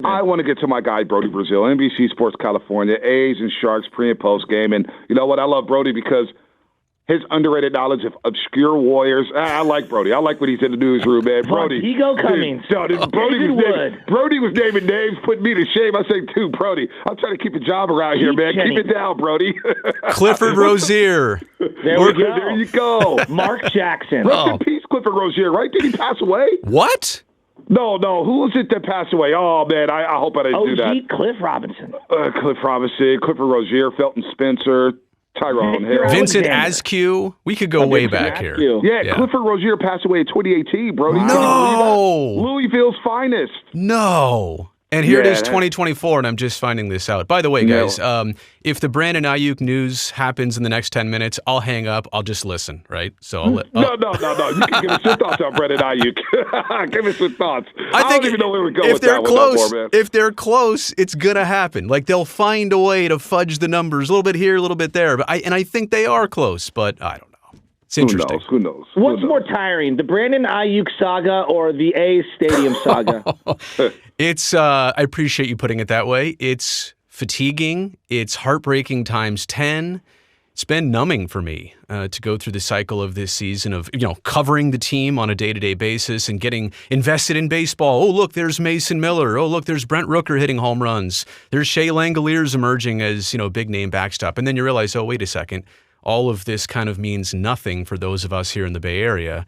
I want to get to my guy, Brody Brazil, NBC Sports California, A's and Sharks pre- and post-game. And you know what? I love Brody because his underrated knowledge of obscure Warriors. I like Brody. I like what he's in the newsroom, man. Brody. Ego Cummings. Brody was naming names, putting me to shame. I say, dude, Brody, I'm trying to keep a job around here, man. Keep it down, Brody. Clifford Rozier. There you go. Mark Jackson. Rest in peace, Clifford Rozier, right? Did he pass away? What? No. Who was it that passed away? Oh, man, I hope I didn't do that. Cliff Robinson. Clifford Rozier, Felton Spencer, Tyrone Hill. Vincent Askew. We could go way back here. Yeah, Clifford Rozier passed away in 2018, Brody. No. Louisville's finest. No. And here it is, 2024, and I'm just finding this out. By the way, guys, if the Brandon Ayuk news happens in the next 10 minutes, I'll hang up. I'll just listen, right? So I'll No. You can give us your thoughts on Brandon Ayuk. Give us your thoughts. I don't even know where we're going with that one. Man. If they're close, it's going to happen. Like, they'll find a way to fudge the numbers a little bit here, a little bit there. But I think they are close, but I don't know. It's interesting. Who knows? What's more tiring, the Brandon Ayuk saga or the A's Stadium saga? It's I appreciate you putting it that way. It's fatiguing. It's heartbreaking times 10. It's been numbing for me to go through the cycle of this season of, covering the team on a day-to-day basis and getting invested in baseball. Oh, look, there's Mason Miller. Oh, look, there's Brent Rooker hitting home runs. There's Shea Langoliers emerging as, big-name backstop. And then you realize, oh, wait a second. All of this kind of means nothing for those of us here in the Bay Area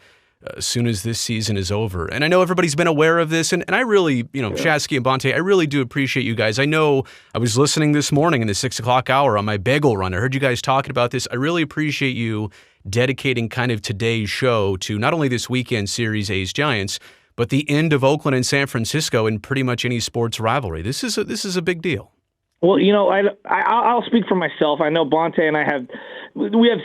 as soon as this season is over. And I know everybody's been aware of this, and I really, Shasky and Bonte, I really do appreciate you guys. I know I was listening this morning in the 6 o'clock hour on my bagel run. I heard you guys talking about this. I really appreciate you dedicating kind of today's show to not only this weekend series, A's-Giants, but the end of Oakland and San Francisco in pretty much any sports rivalry. This is a big deal. Well, I'll speak for myself. I know Bonte and I have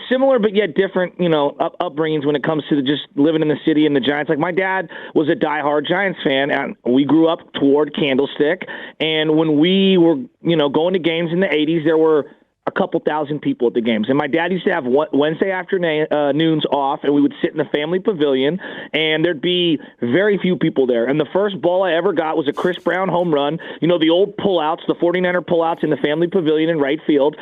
similar but yet different, upbringings when it comes to just living in the city and the Giants. Like, my dad was a diehard Giants fan, and we grew up toward Candlestick. And when we were, going to games in the 80s, there were a couple thousand people at the games. And my dad used to have Wednesday afternoons off, and we would sit in the family pavilion, and there'd be very few people there. And the first ball I ever got was a Chris Brown home run. The old pullouts, the 49er pullouts in the family pavilion in right field.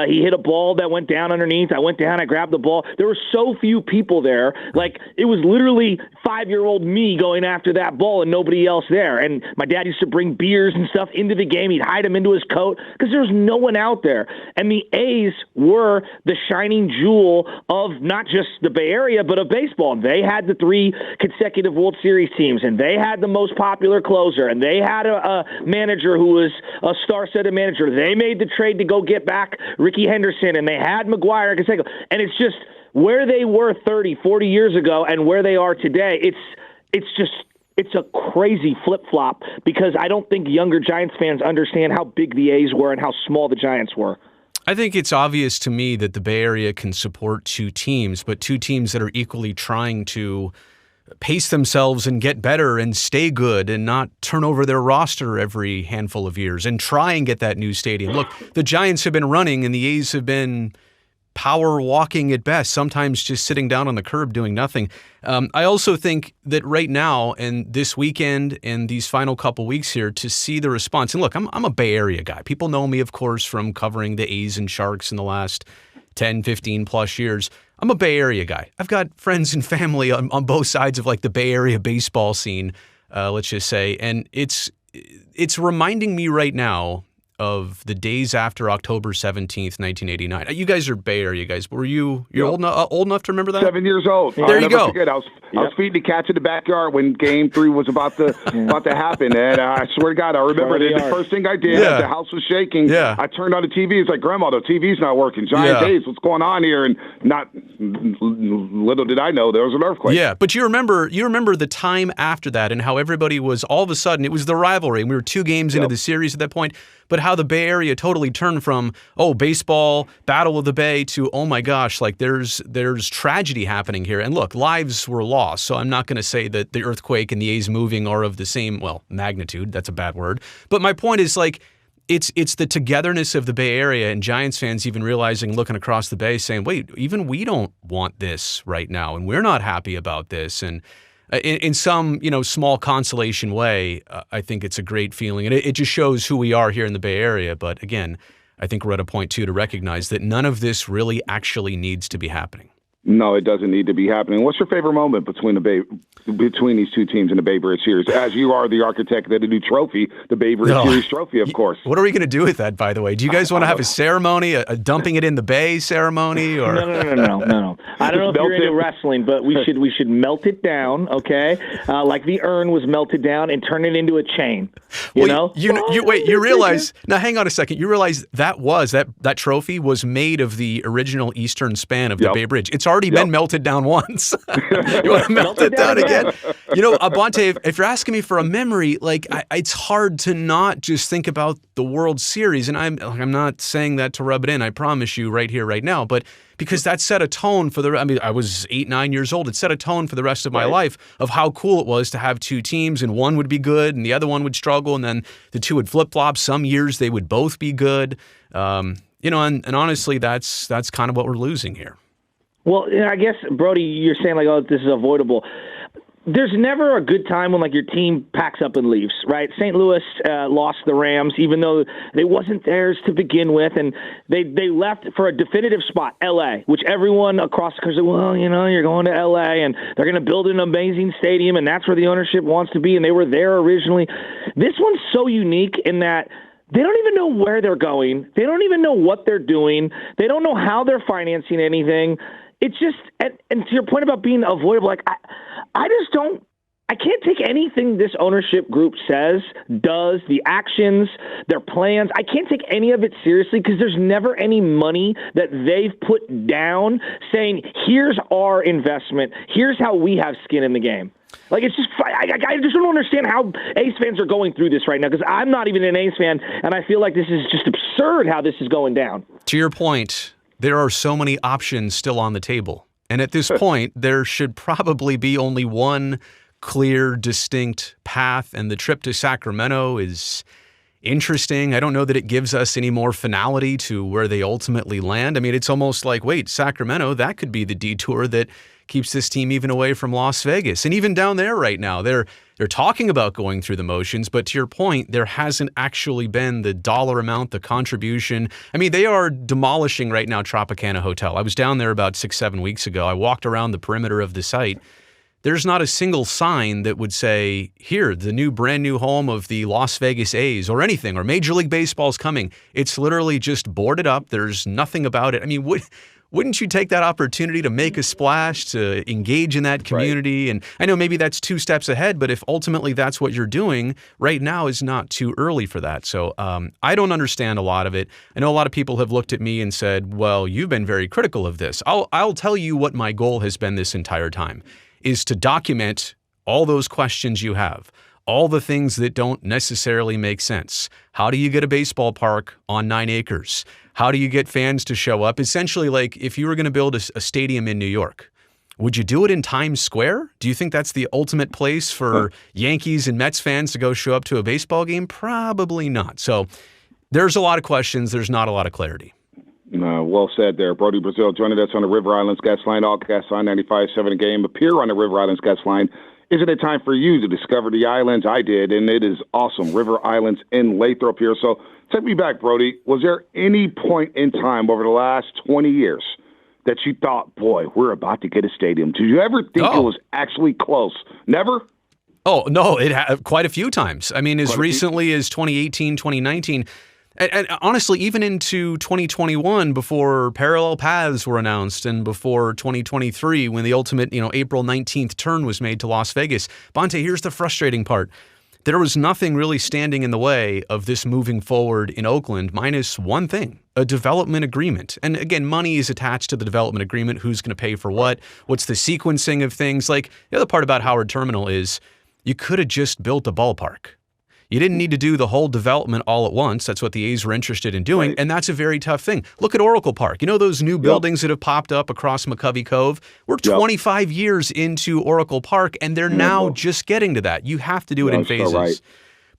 He hit a ball that went down underneath. I went down, I grabbed the ball. There were so few people there. Like, it was literally 5-year-old me going after that ball and nobody else there. And my dad used to bring beers and stuff into the game. He'd hide them into his coat because there was no one out there. And the A's were the shining jewel of not just the Bay Area, but of baseball. They had the 3 consecutive World Series teams, and they had the most popular closer, and they had a manager who was a star-studded manager. They made the trade to go get back Ricky Henderson, and they had McGuire and Canseco. And it's just where they were 30, 40 years ago and where they are today. It's a crazy flip-flop because I don't think younger Giants fans understand how big the A's were and how small the Giants were. I think it's obvious to me that the Bay Area can support 2 teams, but 2 teams that are equally trying to pace themselves and get better and stay good and not turn over their roster every handful of years and try and get that new stadium. Look, the Giants have been running and the A's have been power walking at best, sometimes just sitting down on the curb doing nothing. I also think that right now and this weekend and these final couple weeks here to see the response. And look, I'm a Bay Area guy. People know me, of course, from covering the A's and Sharks in the last 10, 15 plus years. I'm a Bay Area guy. I've got friends and family on both sides of like the Bay Area baseball scene, let's just say. And it's reminding me right now of the days after October 17th, 1989. You guys are Bay Area guys. You're old enough to remember that? 7 years old. There you go. Forget. I was feeding the cats in the backyard when Game 3 was about to happen, and I swear to God, I remember it. The first thing I did, the house was shaking. Yeah. I turned on the TV. It's like, Grandma, the TV's not working. Giant days. What's going on here? And little did I know there was an earthquake. Yeah, but you remember the time after that and how everybody was all of a sudden, it was the rivalry, and we were 2 games into the series at that point. But how the Bay Area totally turned from, baseball, Battle of the Bay, to, oh my gosh, like there's tragedy happening here. And look, lives were lost, so I'm not going to say that the earthquake and the A's moving are of the same, magnitude. That's a bad word. But my point is, like, it's the togetherness of the Bay Area and Giants fans even realizing, looking across the Bay, saying, wait, even we don't want this right now, and we're not happy about this. And in some, small consolation way, I think it's a great feeling. And it just shows who we are here in the Bay Area. But again, I think we're at a point, too, to recognize that none of this really actually needs to be happening. No, it doesn't need to be happening. What's your favorite moment between these two teams in the Bay Bridge Series? As you are the architect of the new trophy, the Bay Bridge Series trophy, of course. What are we going to do with that, by the way? Do you guys want to have a ceremony, a dumping it in the bay ceremony? Or No. I don't know if you're into wrestling, but we should melt it down, okay? Like the urn was melted down and turn it into a chain. You realize now? Hang on a second. You realize that trophy was made of the original eastern span of the Bay Bridge. It's already been melted down once. You want to melt it down again? Bonte, if you're asking me for a memory, it's hard to not just think about the World Series, and I'm not saying that to rub it in. I promise you, right here, right now, but because that set a tone for I was 8, 9 years old. It set a tone for the rest of my life of how cool it was to have two teams, and one would be good, and the other one would struggle, and then the two would flip flop. Some years they would both be good. And honestly, that's kind of what we're losing here. Well, I guess, Brody, you're saying this is avoidable. There's never a good time when your team packs up and leaves, right? St. Louis lost the Rams, even though they wasn't theirs to begin with, and they left for a definitive spot, L.A., which everyone across the country said, well, you're going to L.A., and they're going to build an amazing stadium, and that's where the ownership wants to be, and they were there originally. This one's so unique in that they don't even know where they're going. They don't even know what they're doing. They don't know how they're financing anything. It's just, and to your point about being avoidable, I can't take anything this ownership group says, does, the actions, their plans. I can't take any of it seriously because there's never any money that they've put down saying, here's our investment, here's how we have skin in the game. It's just, I just don't understand how A's fans are going through this right now because I'm not even an A's fan, and I feel like this is just absurd how this is going down. To your point, there are so many options still on the table. And at this point, there should probably be only one clear, distinct path. And the trip to Sacramento is interesting. I don't know that it gives us any more finality to where they ultimately land. I mean, it's almost like, wait, Sacramento, that could be the detour that keeps this team even away from Las Vegas. And even down there right now, they're talking about going through the motions, but to your point, there hasn't actually been the dollar amount, the contribution. I mean, they are demolishing right now Tropicana Hotel. I was down there about 6-7 weeks ago. I walked around the perimeter of the site. There's not a single sign that would say, here, the new brand new home of the Las Vegas A's or anything, or Major League Baseball's coming. It's literally just boarded up. There's nothing about it. I mean, wouldn't you take that opportunity to make a splash, to engage in that community? Right. And I know maybe that's 2 steps ahead, but if ultimately that's what you're doing, right now is not too early for that. So I don't understand a lot of it. I know a lot of people have looked at me and said, well, you've been very critical of this. I'll tell you what my goal has been this entire time, is to document all those questions you have, all the things that don't necessarily make sense. How do you get a baseball park on 9 acres? How do you get fans to show up? Essentially, if you were going to build a stadium in New York, would you do it in Times Square? Do you think that's the ultimate place for Yankees and Mets fans to go show up to a baseball game? Probably not. So there's a lot of questions. There's not a lot of clarity. Well said there. Brody Brazil joining us on the River Islands Guest Line, all Guest Line 95.7 a game. Appear on the River Islands Guest Line. Isn't it time for you to discover the islands? I did, and it is awesome. River Islands in Lathrop here. So take me back, Brody. Was there any point in time over the last 20 years that you thought, boy, we're about to get a stadium? Did you ever think it was actually close? Never? Oh, no, it quite a few times. I mean, as recently as 2018, 2019. And honestly, even into 2021, before parallel paths were announced and before 2023, when the ultimate, April 19th turn was made to Las Vegas. Bonte, here's the frustrating part. There was nothing really standing in the way of this moving forward in Oakland, minus one thing, a development agreement. And again, money is attached to the development agreement. Who's going to pay for what? What's the sequencing of things? The other part about Howard Terminal is you could have just built a ballpark. You didn't need to do the whole development all at once. That's what the A's were interested in doing, and that's a very tough thing. Look at Oracle Park. You know those new buildings that have popped up across McCovey Cove? We're 25 years into Oracle Park, and they're now just getting to that. You have to do it in phases.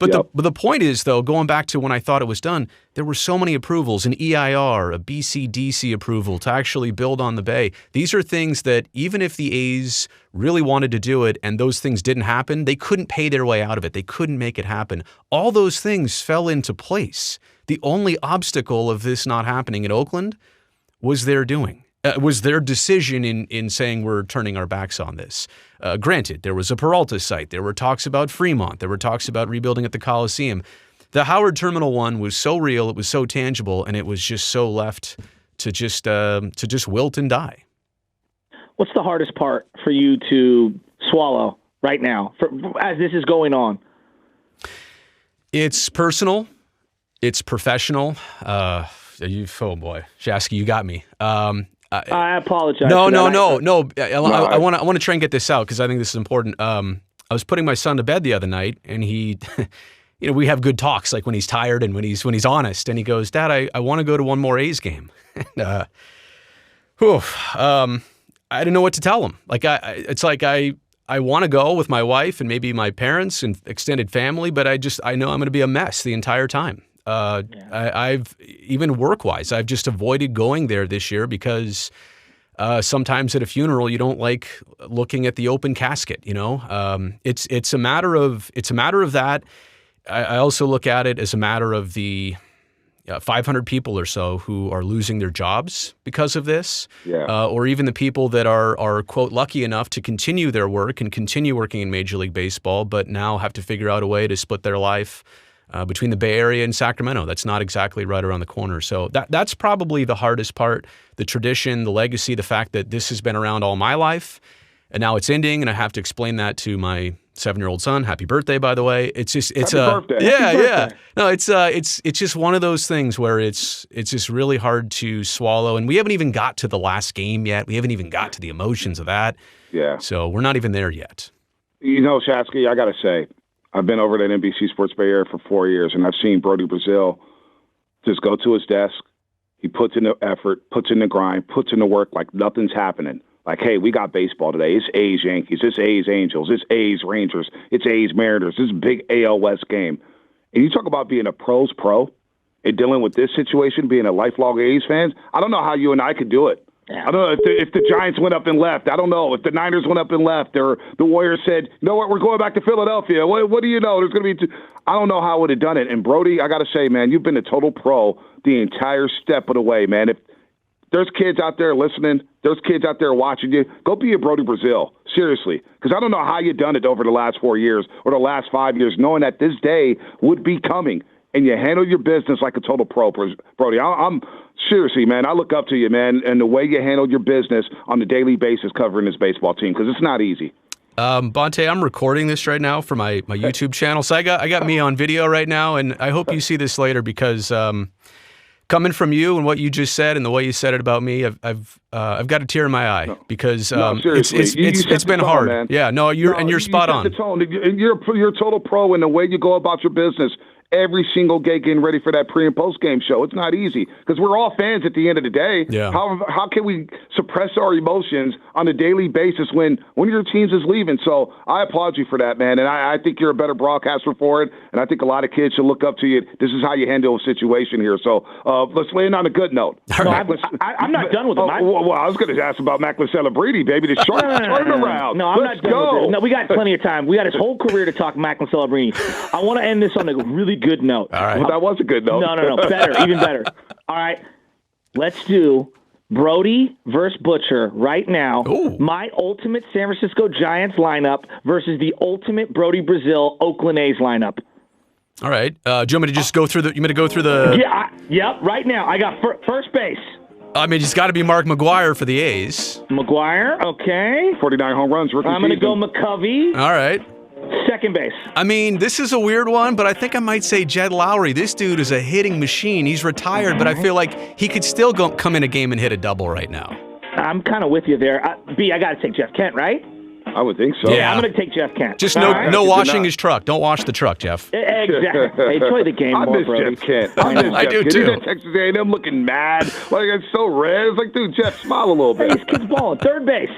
But Yep. the point is, though, going back to when I thought it was done, there were so many approvals, an EIR, a BCDC approval to actually build on the bay. These are things that even if the A's really wanted to do it and those things didn't happen, they couldn't pay their way out of it. They couldn't make it happen. All those things fell into place. The only obstacle of this not happening in Oakland was their doing. Was their decision in saying we're turning our backs on this. Granted, there was a Peralta site. There were talks about Fremont. There were talks about rebuilding at the Coliseum. The Howard Terminal one was so real, it was so tangible, and it was just so left to just wilt and die. What's the hardest part for you to swallow right now as this is going on? It's personal. It's professional. Oh boy, Shasky, you got me. I apologize. No. I want to try and get this out because I think this is important. I was putting my son to bed the other night, and he, we have good talks, like when he's tired and when he's honest. And he goes, "Dad, I want to go to one more A's game." I didn't know what to tell him. Like I want to go with my wife and maybe my parents and extended family, but I know I'm going to be a mess the entire time. I've even work-wise, I've just avoided going there this year because sometimes at a funeral you don't like looking at the open casket. It's a matter of that. I also look at it as a matter of the 500 people or so who are losing their jobs because of this, or even the people that are quote lucky enough to continue their work and continue working in Major League Baseball, but now have to figure out a way to split their life between the Bay Area and Sacramento. That's not exactly right around the corner. So that's probably the hardest part, the tradition, the legacy, the fact that this has been around all my life, and now it's ending, and I have to explain that to my 7-year-old son. Happy birthday, by the way. It's Happy birthday. Yeah. No, it's just one of those things where it's just really hard to swallow, and we haven't even got to the last game yet. We haven't even got to the emotions of that. Yeah. So we're not even there yet. Shasky, I got to say, I've been over at NBC Sports Bay Area for 4 years, and I've seen Brody Brazil just go to his desk. He puts in the effort, puts in the grind, puts in the work like nothing's happening. Like, hey, we got baseball today. It's A's Yankees. It's A's Angels. It's A's Rangers. It's A's Mariners. This is a big AL West game. And you talk about being a pro's pro and dealing with this situation, being a lifelong A's fan. I don't know how you and I could do it. I don't know if the Giants went up and left. I don't know if the Niners went up and left, or the Warriors said, "You know what? We're going back to Philadelphia." What do you know? There's going to be. I don't know how I would have done it. And Brody, I got to say, man, you've been a total pro the entire step of the way, man. If there's kids out there listening, there's kids out there watching you, go be a Brody Brazil. Seriously, because I don't know how you've done it over the last 4 years or the last 5 years, knowing that this day would be coming. And you handle your business like a total pro, Brody. I'm seriously, man, I look up to you, man, and the way you handle your business on a daily basis covering this baseball team, because it's not easy. Bonte, I'm recording this right now for my YouTube channel, so I got me on video right now, and I hope you see this later because coming from you and what you just said and the way you said it about me, I've got a tear in my eye because it's been hard. Man. Yeah, you're spot on. The tone. You're a total pro in the way you go about your business. Every single day getting ready for that pre- and post-game show. It's not easy because we're all fans at the end of the day. Yeah. How can we suppress our emotions on a daily basis when one of your teams is leaving? So I applaud you for that, man, and I think you're a better broadcaster for it, and I think a lot of kids should look up to you. This is how you handle a situation here. So let's land on a good note. No, I'm not done with it. I was going to ask about Mac Celebrity, baby. The short turnaround. No, I'm not done with it. No, we got plenty of time. We got his whole career to talk Mac Celebrity. I want to end this on a really good note. All right. Well, that was a good note. No. Better, even better. All right. Let's do Brody versus Butcher right now. Ooh. My ultimate San Francisco Giants lineup versus the ultimate Brody Brazil Oakland A's lineup. All right. Do you want me to just go through the? You want me to go through the? Yeah. Yep. Right now, I got first base. I mean, it's got to be Mark McGwire for the A's. McGwire. Okay. 49 home runs. I'm going to go McCovey. All right. Second base. I mean, this is a weird one, but I think I might say Jed Lowry. This dude is a hitting machine. He's retired, but I feel like he could still come in a game and hit a double right now. I'm kind of with you there. I got to take Jeff Kent, right? I would think so. Yeah. I'm going to take Jeff Kent. Just no washing his truck. Don't wash the truck, Jeff. Exactly. Enjoy the game more, Brody. Jeff Kent. I do too. He's at Texas A&M looking mad. Like, it's so red. It's like, dude, Jeff, smile a little bit. Hey, this kid's balling. Third base.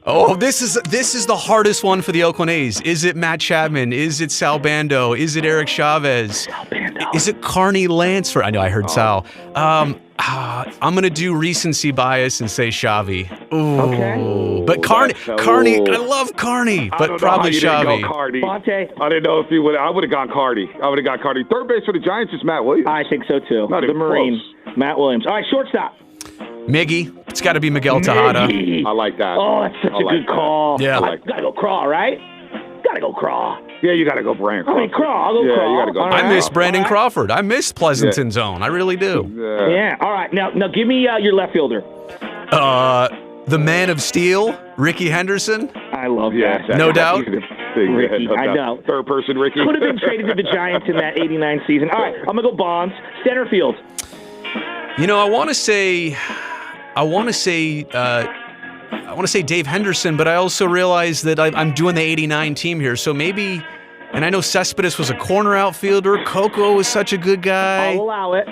Oh, this is the hardest one for the Oakland A's. Is it Matt Chapman? Is it Sal Bando? Is it Eric Chavez? Sal Bando. Is it Carney Lansford? I know I heard Sal. I'm gonna do recency bias and say Xavi. Ooh. Okay. But Carney, I love Carney, but probably Xavi. Bonte. I didn't know if he would. I would have gone Carney. Third base for the Giants is Matt Williams. I think so too. Not The even Marine, close. Matt Williams. All right, shortstop. Miggy. It's got to be Miguel Tejada. Miggy. I like that. Oh, that's such a good call. Yeah. Gotta go Craw, right? Gotta go Craw. Yeah, you got to go Brian Crawford. Craw. I'll go Craw. You got to go. All I right. miss Brandon Crawford. I miss Pleasanton Zone. I really do. Yeah. All right. Now give me your left fielder. The Man of Steel, Ricky Henderson. I love Yeah, that. No doubt. Ricky, I know. Third person, Ricky. Could have been traded to the Giants in that '89 season. All right, I'm gonna go Bonds. Center field. You know, I want to say Dave Henderson, but I also realize that I'm doing the '89 team here, so maybe. And I know Cespedes was a corner outfielder. Coco was such a good guy. I'll allow it.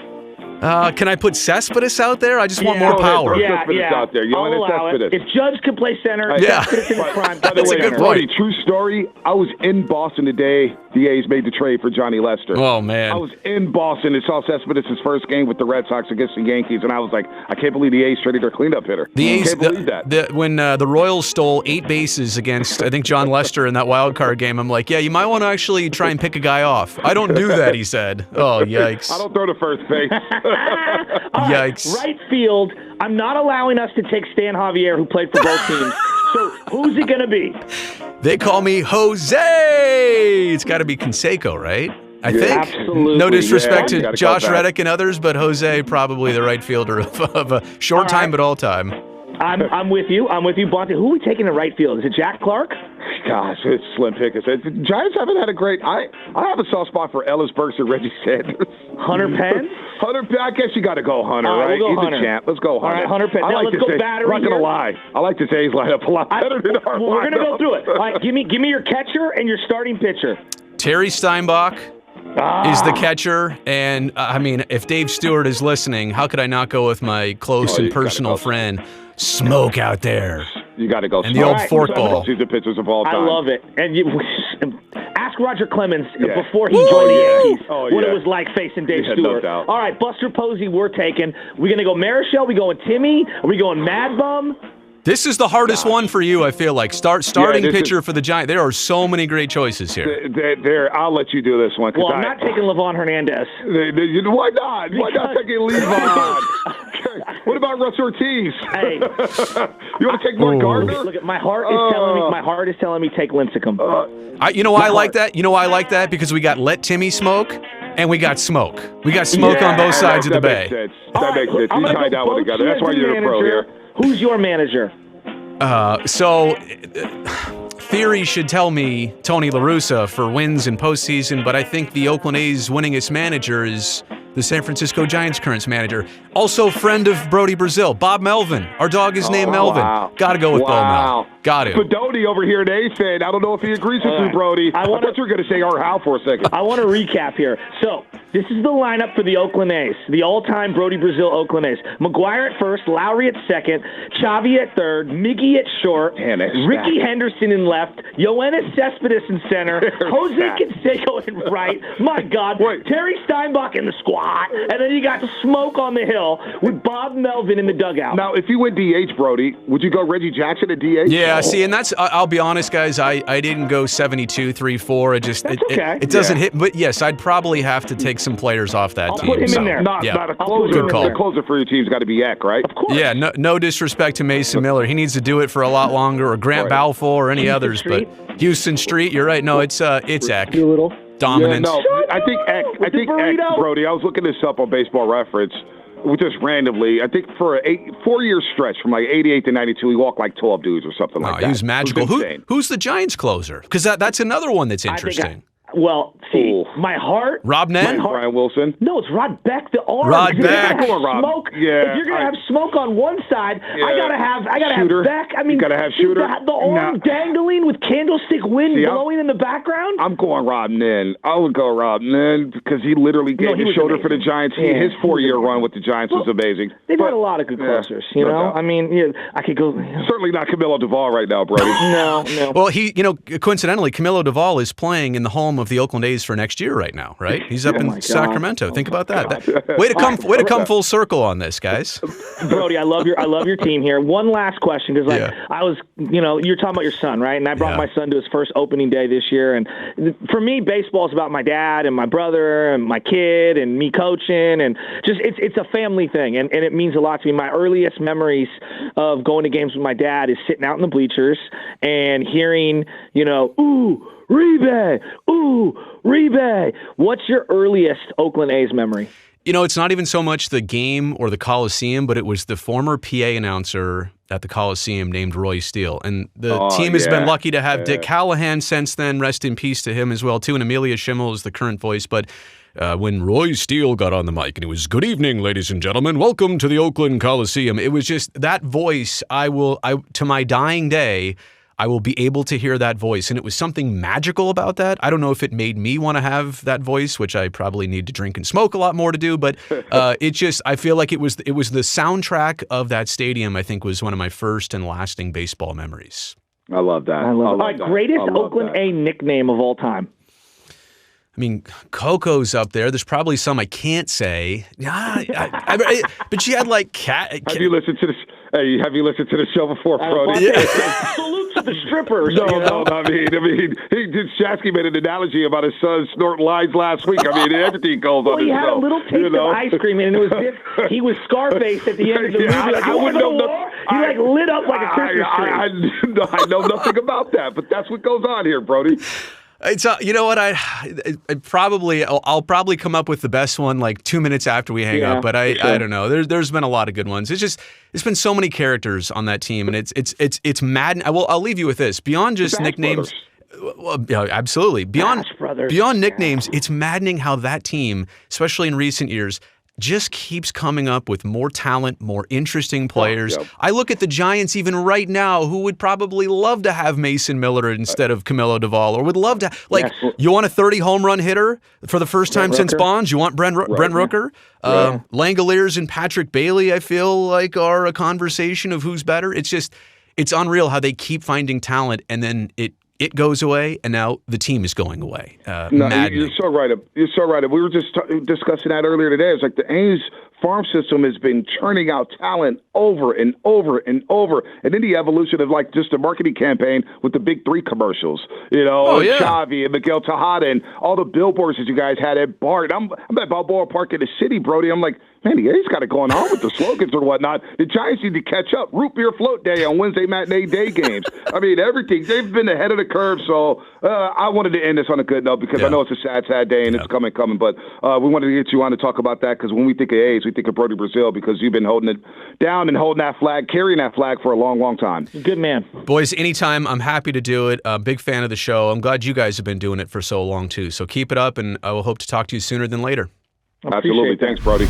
Can I put Cespedes out there? I just want more Go ahead, power. bro. Cespedes out there. You I'll want allow it. Cespedes. If Judge can play center, Yeah. Cespedes in his prime. By the That's way, a good center. point. True story. I was in Boston the day the A's made the trade for Johnny Lester. Oh, man. I was in Boston and saw Cespedes' first game with the Red Sox against the Yankees, and I was like, I can't believe the A's traded their cleanup hitter. The A's, can't believe that. when the Royals stole 8 bases against, I think, John Lester in that wild card game, I'm like, yeah, you might want to actually try and pick a guy off. I don't do that, he said. Oh, yikes. I don't throw to first base. All right, Yikes. right field. I'm not allowing us to take Stan Javier, who played for both teams. So who's it going to be? They call me Jose. It's got to be Canseco, right? I think. Absolutely. No disrespect Yeah, to gotta Josh go back. Reddick and others, but Jose probably the right fielder of a short time but all time. I'm with you. Bonte. Who are we taking to right field? Is it Jack Clark? Gosh, it's slim pickings. The Giants haven't had a great. I have a soft spot for Ellis Burks and Reggie Sanders. Hunter Penn? Hunter, I guess you got to go Hunter, All right, right? we'll go He's Hunter. a champ. Let's go Hunter. All right, Hunter Penn. I Now like let's to go say, battery I'm not going here. to lie. I like to say he's lined up a lot better than our Well, we're going to go lineup. through it. All right, give me your catcher and your starting pitcher. Terry Steinbach is the catcher, and I mean, if Dave Stewart is listening, how could I not go with my close and you gotta personal go. friend, Smoke out there, You got to go. and the old right, forkball. Season pitchers of all time. I love it. And ask Roger Clemens Yeah. before he joined the Yankees Oh, what yeah. it was like facing Dave Yeah, no Stewart. doubt. All right, Buster Posey, we're taking. We're going to go Marichal. We going Timmy? Are we going Mad Bum? This is the hardest one for you, I feel like. Starting this pitcher for the Giants. There are so many great choices here. There, I'll let you do this one. Well, I'm not taking Levon Hernandez. Why not? Why not take Levon? What about Russ Ortiz? Hey. You want to take Mark Gardner? Look, my heart is telling me. My heart is telling me take Lincecum. You know why I like that? You know why I like that? Because we got Let Timmy Smoke, and we got Smoke. We got Smoke on both sides of the bay. Makes sense. That makes sense. You tied that one together. That's why you're the pro here. Who's your manager? So, theory should tell me Tony La Russa for wins in postseason, but I think the Oakland A's winningest manager is the San Francisco Giants' current manager. Also, friend of Brody Brazil, Bob Melvin. Our dog is named Melvin. Wow. Got to go with Bo Mel. Got to. Fedoni over here, an A's fan. I don't know if he agrees with you, Brody. I thought you were going to say or how for a second. I want to recap here. So, this is the lineup for the Oakland A's, the all-time Brody Brazil Oakland A's. McGuire at first, Lowry at second, Xavi at third, Miggy at short, Man, that's Ricky stacked. Henderson in left, Yoenis Cespedes in center, Jose stacked. Canseco in right. My God, Wait. Terry Steinbach in the squat, and then you got Smoke on the hill with Bob Melvin in the dugout. Now, if you went DH, Brody, would you go Reggie Jackson at DH? Yeah, see, and that's, I'll be honest, guys, I didn't go 72, 3, 4. It just, That's okay. it doesn't hit. But yes, I'd probably have to take some players off that I'll team. put him in so, there. Not a closer. Good call. The closer for your team's got to be Eck, right? Of course. Yeah, no disrespect to Mason Miller. He needs to do it for a lot longer, or Grant Right. Balfour or any Houston others. Street. But Houston Street, you're right. No, it's Eck. Doolittle. Dominance. Yeah, no, I think Eck, With the burrito. Brody, I was looking this up on Baseball Reference, just randomly. I think for a 4-year stretch from like 88 to 92, he walked like 12 dudes or something like that. He was magical. It was insane. Who's the Giants closer? Because that's another one that's interesting. Well, see, my heart. Rob Nett? Brian Wilson? No, it's Rod Beck, the arm. Rod Beck. If you're gonna have smoke on one side, I gotta have Beck. I mean, you gotta have Shooter. The arm dangling with candlestick wind blowing in the background. I'm going Rob Nen. I would go Rob Nen because he literally gave his shoulder for the Giants. His 4-year run with the Giants was amazing. They've had a lot of good closers, you know. I mean, I could go. Certainly not Camilo Duvall right now, Brody. No. Well, coincidentally, Camilo Duvall is playing in the home of the Oakland A's for next year right now, right? He's up in Sacramento. Think about that. Way to come full circle on this, guys. Brody, I love your team here. One last question, because I was, you're talking about your son, right? And I brought my son to his first opening day this year, and for me, baseball is about my dad and my brother and my kid and me coaching, and just it's a family thing, and it means a lot to me. My earliest memories of going to games with my dad is sitting out in the bleachers and hearing, ooh, Rebe! Ooh, Rebe! What's your earliest Oakland A's memory? It's not even so much the game or the Coliseum, but it was the former PA announcer at the Coliseum named Roy Steele. And the team has been lucky to have Dick Callahan since then. Rest in peace to him as well, too. And Amelia Schimmel is the current voice. But when Roy Steele got on the mic and it was, "Good evening, ladies and gentlemen. Welcome to the Oakland Coliseum." It was just that voice. To my dying day, I will be able to hear that voice. And it was something magical about that. I don't know if it made me want to have that voice, which I probably need to drink and smoke a lot more to do. But I feel like it was the soundtrack of that stadium, I think, was one of my first and lasting baseball memories. I love that. All right, greatest Oakland A nickname of all time. I mean, Coco's up there. There's probably some I can't say. But she had like cat. Have you listened to this? Hey, have you listened to the show before, Brody? Salute to the strippers. No, I mean, Shasky made an analogy about his son snorting lines last week. I mean, everything goes on. He had a little taste of ice cream, and it was he was Scarface at the end of the movie. I wouldn't know. He lit up like a Christmas tree. I know nothing about that, but that's what goes on here, Brody. It's you know what I'll probably come up with the best one like 2 minutes after we hang up, but I don't know. There's been a lot of good ones. It's been so many characters on that team, and it's mad. I'll leave you with this. Beyond just nicknames. Well, yeah, absolutely. Beyond nicknames, it's maddening how that team, especially in recent years, just keeps coming up with more talent, more interesting players. I look at the Giants even right now, who would probably love to have Mason Miller instead of Camilo Duvall, or would love to, you want a 30 home run hitter for the first time since Bonds? You want Brent Rooker? Langoliers and Patrick Bailey, I feel like, are a conversation of who's better. It's unreal how they keep finding talent, and then it goes away, and now the team is going away. You're so right. You're so right. We were just discussing that earlier today. It's like the A's farm system has been churning out talent over and over and over. And then the evolution of like just a marketing campaign with the big three commercials, Xavi and Miguel Tejada and all the billboards that you guys had at BART. I'm at Balboa Park in the city, Brody. I'm like, man, the A's got it going on with the slogans or whatnot. The Giants need to catch up. Root beer float day on Wednesday matinee day games. I mean, everything. They've been ahead of the curve. So I wanted to end this on a good note because I know it's a sad day and it's coming. But we wanted to get you on to talk about that because when we think of A's, we think of Brody Brazil because you've been holding it down and holding that flag, carrying that flag for a long, long time. Good man. Boys, anytime. I'm happy to do it. Big fan of the show. I'm glad you guys have been doing it for so long, too. So keep it up, and I will hope to talk to you sooner than later. Absolutely. Thanks, Brody.